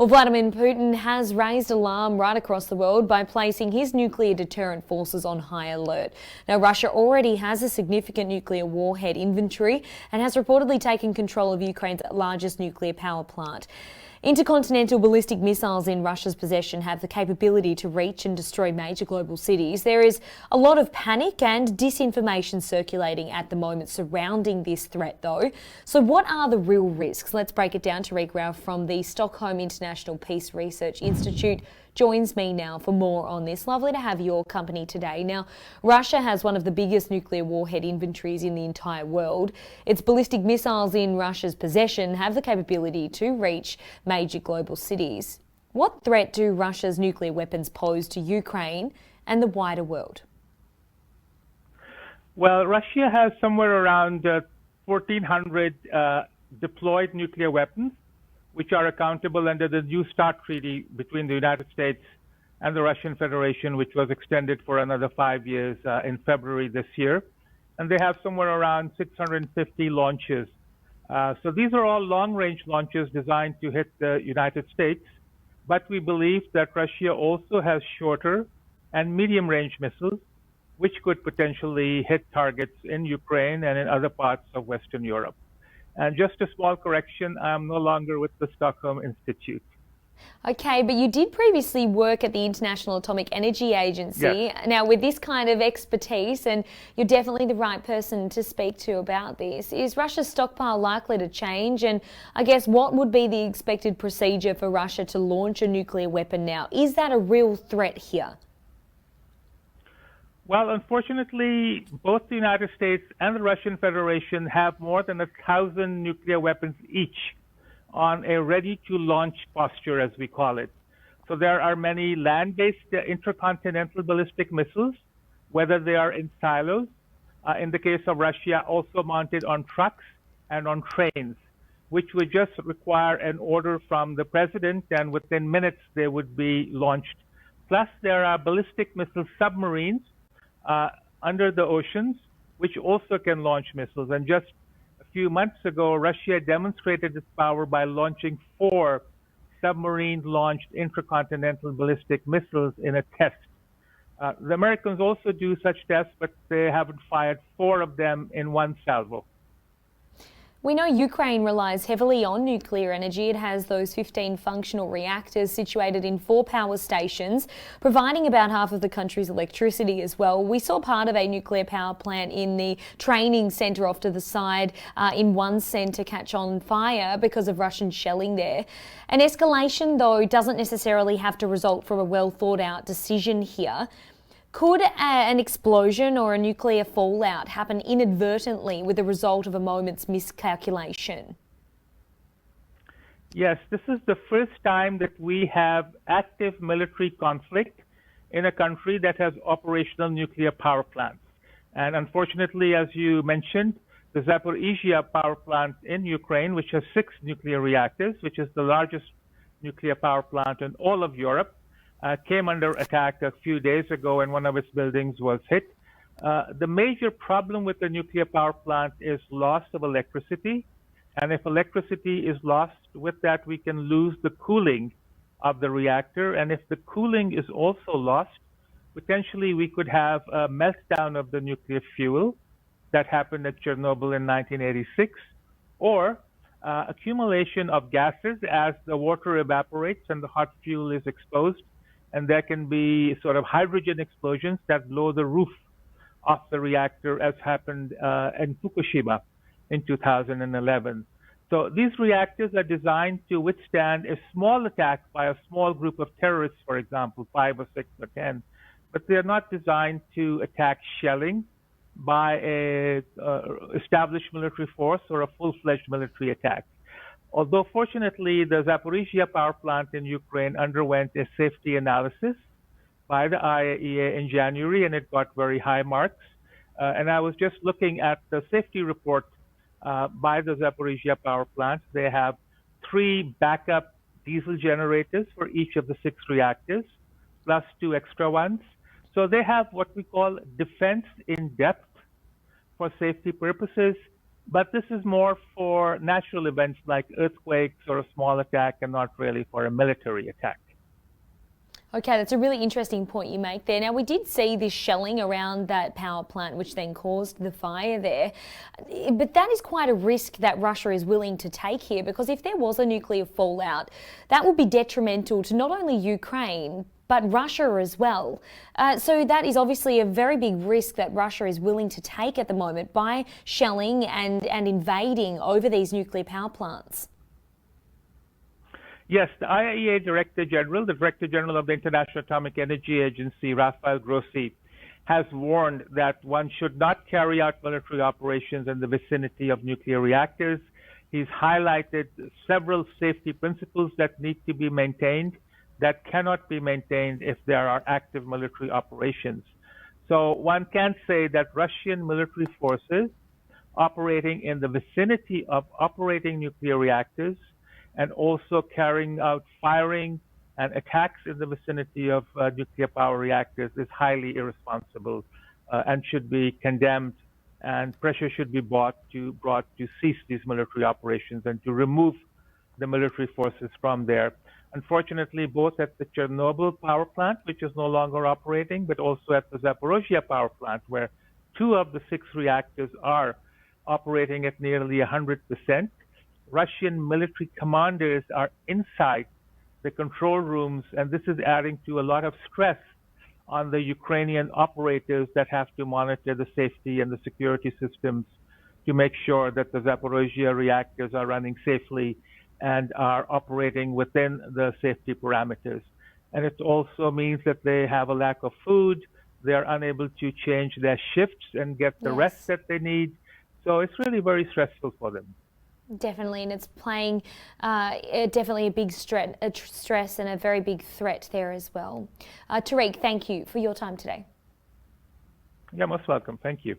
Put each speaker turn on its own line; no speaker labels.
Well, Vladimir Putin has raised alarm right across the world by placing his nuclear deterrent forces on high alert. Now, Russia already has a significant nuclear warhead inventory and has reportedly taken control of Ukraine's largest nuclear power plant. Intercontinental ballistic missiles in Russia's possession have the capability to reach and destroy major global cities. There is a lot of panic and disinformation circulating at the moment surrounding this threat, though. So what are the real risks? Let's break it down. Tariq Rauf from the Stockholm International Peace Research Institute joins me now for more on this. Lovely to have your company today. Now, Russia has one of the biggest nuclear warhead inventories in the entire world. Its ballistic missiles in Russia's possession have the capability to reach major global cities. What threat do Russia's nuclear weapons pose to Ukraine and the wider world?
Well, Russia has somewhere around 1,400 deployed nuclear weapons, which are accountable under the New START Treaty between the United States and the Russian Federation, which was extended for another 5 years in February this year. And they have somewhere around 650 launches. So these are all long-range launches designed to hit the United States. But we believe that Russia also has shorter and medium-range missiles, which could potentially hit targets in Ukraine and in other parts of Western Europe. And just a small correction, I'm no longer with the Stockholm Institute.
Okay, but you did previously work at the International Atomic Energy Agency.
Yes.
Now, with this kind of expertise, and you're definitely the right person to speak to about this, is Russia's stockpile likely to change? And I guess what would be the expected procedure for Russia to launch a nuclear weapon now? Is that a real threat here?
Well, unfortunately, both the United States and the Russian Federation have more than 1,000 nuclear weapons each on a ready-to-launch posture, as we call it. So there are many land-based intercontinental ballistic missiles, whether they are in silos, in the case of Russia, also mounted on trucks and on trains, which would just require an order from the president, and within minutes they would be launched. Plus, there are ballistic missile submarines under the oceans, which also can launch missiles. And just a few months ago, Russia demonstrated its power by launching 4 submarine-launched intercontinental ballistic missiles in a test. The Americans also do such tests, but they haven't fired 4 of them in one salvo.
We know Ukraine relies heavily on nuclear energy. It has those 15 functional reactors situated in 4 power stations, providing about half of the country's electricity as well. We saw part of a nuclear power plant in the training centre off to the side in one centre catch on fire because of Russian shelling there. An escalation, though, doesn't necessarily have to result from a well thought out decision here. Could an explosion or a nuclear fallout happen inadvertently with the result of a moment's miscalculation?
Yes, this is the first time that we have active military conflict in a country that has operational nuclear power plants. And unfortunately, as you mentioned, the Zaporizhzhia power plant in Ukraine, which has 6 nuclear reactors, which is the largest nuclear power plant in all of Europe, came under attack a few days ago, and one of its buildings was hit. The major problem with the nuclear power plant is loss of electricity. And if electricity is lost, with that we can lose the cooling of the reactor. And if the cooling is also lost, potentially we could have a meltdown of the nuclear fuel that happened at Chernobyl in 1986, or accumulation of gases as the water evaporates and the hot fuel is exposed. And there can be sort of hydrogen explosions that blow the roof off the reactor, as happened in Fukushima in 2011. So these reactors are designed to withstand a small attack by a small group of terrorists, for example, 5 or 6 or 10. But they're not designed to attack shelling by a established military force or a full-fledged military attack. Although fortunately, the Zaporizhzhia power plant in Ukraine underwent a safety analysis by the IAEA in January, and it got very high marks. And I was just looking at the safety report by the Zaporizhzhia power plant. They have 3 backup diesel generators for each of the 6 reactors, plus 2 extra ones. So they have what we call defense in depth for safety purposes. But this is more for natural events like earthquakes or a small attack and not really for a military attack.
Okay, that's a really interesting point you make there. Now, we did see this shelling around that power plant, which then caused the fire there. But that is quite a risk that Russia is willing to take here, because if there was a nuclear fallout, that would be detrimental to not only Ukraine, but Russia as well. So that is obviously a very big risk that Russia is willing to take at the moment by shelling and invading over these nuclear power plants.
Yes, the IAEA Director General, the Director General of the International Atomic Energy Agency, Rafael Grossi, has warned that one should not carry out military operations in the vicinity of nuclear reactors. He's highlighted several safety principles that need to be maintained that cannot be maintained if there are active military operations. So one can say that Russian military forces operating in the vicinity of operating nuclear reactors and also carrying out firing and attacks in the vicinity of nuclear power reactors is highly irresponsible and should be condemned, and pressure should be brought to cease these military operations and to remove the military forces from there. Unfortunately, both at the Chernobyl power plant, which is no longer operating, but also at the Zaporozhye power plant, where 2 of the 6 reactors are operating at nearly 100%, Russian military commanders are inside the control rooms, and this is adding to a lot of stress on the Ukrainian operators that have to monitor the safety and the security systems to make sure that the Zaporozhye reactors are running safely and are operating within the safety parameters. And it also means that they have a lack of food, they're unable to change their shifts and get the rest that they need. So it's really very stressful for them.
Definitely, and it's playing definitely a big stress and a very big threat there as well. Tariq, thank you for your time today.
You're most welcome. Thank you.